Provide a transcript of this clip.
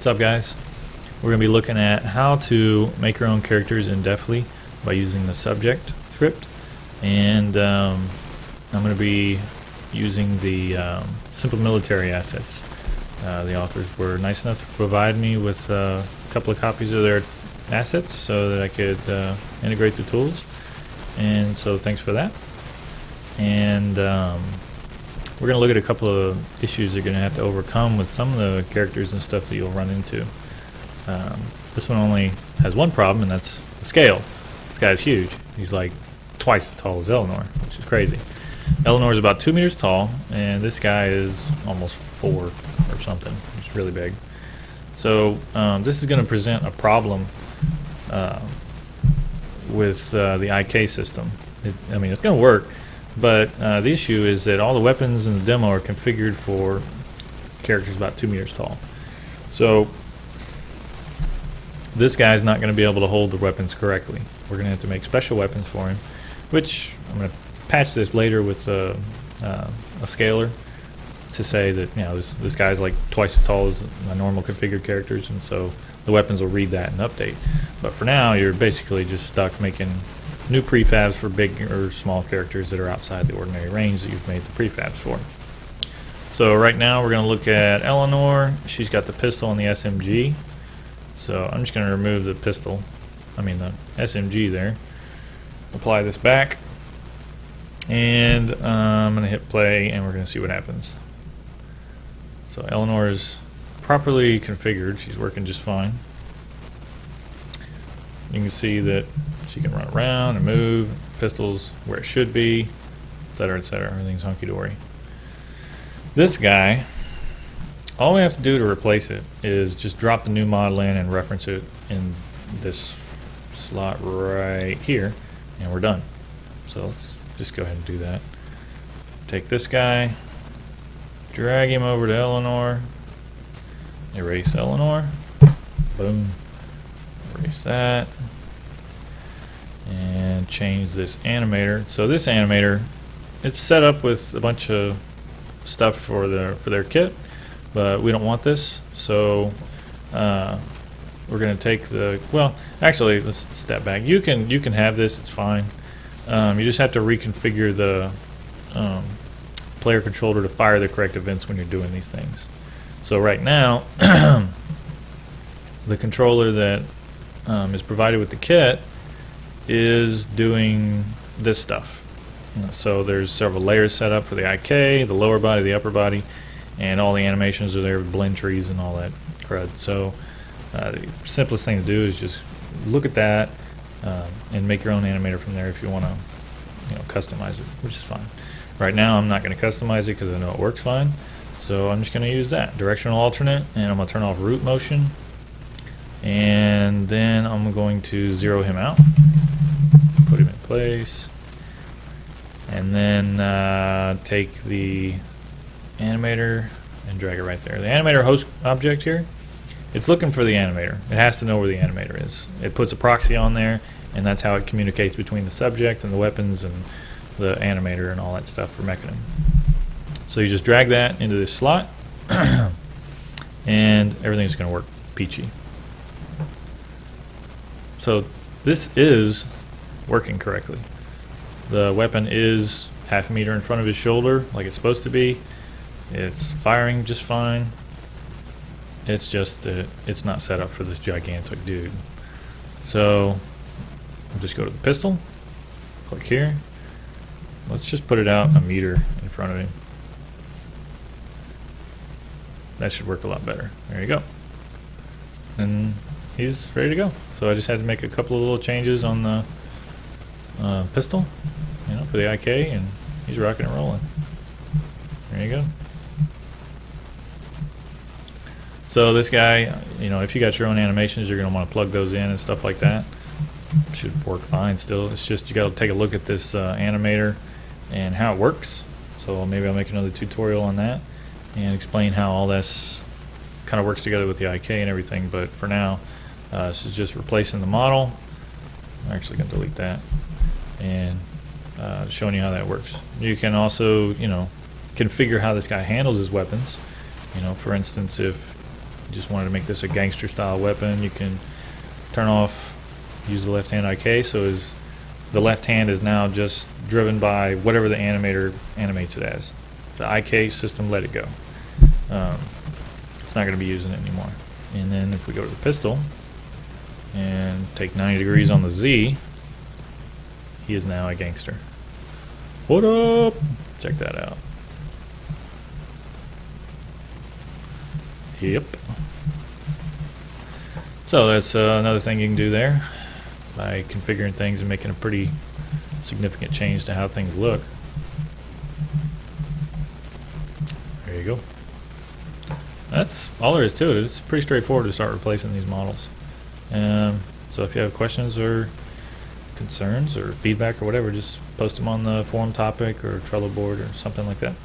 What's up, guys? We're going to be looking at how to make your own characters in Deftly by using the subject script, and I'm going to be using the simple military assets. The authors were nice enough to provide me with a couple of copies of their assets so that I could integrate the tools, and so thanks for that. And we're going to look at a couple of issues you're going to have to overcome with some of the characters and stuff that you'll run into. This one only has one problem, and that's the scale. This guy's huge. He's like twice as tall as Eleanor, which is crazy. Eleanor is about 2 meters tall, and this guy is almost 4 or something. It's really big. So this is going to present a problem with the IK system. I mean, it's going to work, but the issue is that all the weapons in the demo are configured for characters about 2 meters tall. So this guy's not going to be able to hold the weapons correctly. We're going to have to make special weapons for him, which I'm going to patch this later with a scaler to say that, you know, this guy's like twice as tall as my normal configured characters, and so the weapons will read that and update. But for now, you're basically just stuck making new prefabs for big or small characters that are outside the ordinary range that you've made the prefabs for. So right now we're going to look at Eleanor. She's got the pistol and the SMG. So I'm just going to remove the pistol, the SMG there. Apply this back, and I'm going to hit play, and we're going to see what happens. So Eleanor is properly configured. She's working just fine. You can see that she can run around and move. Pistol's where it should be, etc., etc. Everything's hunky-dory. This guy, all we have to do to replace it is just drop the new model in and reference it in this slot right here, and we're done. So let's just go ahead and do that. Take this guy, drag him over to Eleanor, erase Eleanor, boom, erase that, and change this animator. So this animator, it's set up with a bunch of stuff for their kit, but we don't want this, so we're going to take actually, let's step back. You can have this, it's fine. You just have to reconfigure the player controller to fire the correct events when you're doing these things. So right now, the controller that is provided with the kit is doing this stuff. So there's several layers set up for the IK, the lower body, the upper body, and all the animations are there with blend trees and all that crud. So the simplest thing to do is just look at that and make your own animator from there if you want to, customize it, which is fine. Right now I'm not going to customize it because I know it works fine, so I'm just going to use that directional alternate, and I'm going to turn off root motion, and then I'm going to zero him out, put him in place, and then take the animator and drag it right there. The animator host object here, it's looking for the animator. It has to know where the animator is. It puts a proxy on there, and that's how it communicates between the subject and the weapons and the animator and all that stuff for Mechanim. So you just drag that into this slot, and everything's going to work peachy. So this is working correctly. The weapon is half a meter in front of his shoulder like it's supposed to be. It's firing just fine. It's just it's not set up for this gigantic dude. So I'll just go to the pistol, click here. Let's just put it out a meter in front of him. That should work a lot better. There you go. And he's ready to go. So I just had to make a couple of little changes on the pistol, for the IK, and he's rocking and rolling. There you go. So this guy, if you got your own animations, you're going to want to plug those in and stuff like that. Should work fine still. It's just you got to take a look at this animator and how it works. So maybe I'll make another tutorial on that and explain how all this kind of works together with the IK and everything. But for now, this is just replacing the model. I'm actually going to delete that and showing you how that works. You can also, configure how this guy handles his weapons. For instance, if you just wanted to make this a gangster style weapon, you can turn off, use the left hand IK, so the left hand is now just driven by whatever the animator animates it as. The IK system, let it go. It's not going to be using it anymore. And then if we go to the pistol and take 90 degrees on the Z, he is now a gangster. What up? Check that out. Yep. So that's another thing you can do there by configuring things and making a pretty significant change to how things look. There you go. That's all there is to it. It's pretty straightforward to start replacing these models. So if you have questions or concerns or feedback or whatever, just post them on the forum topic or Trello board or something like that.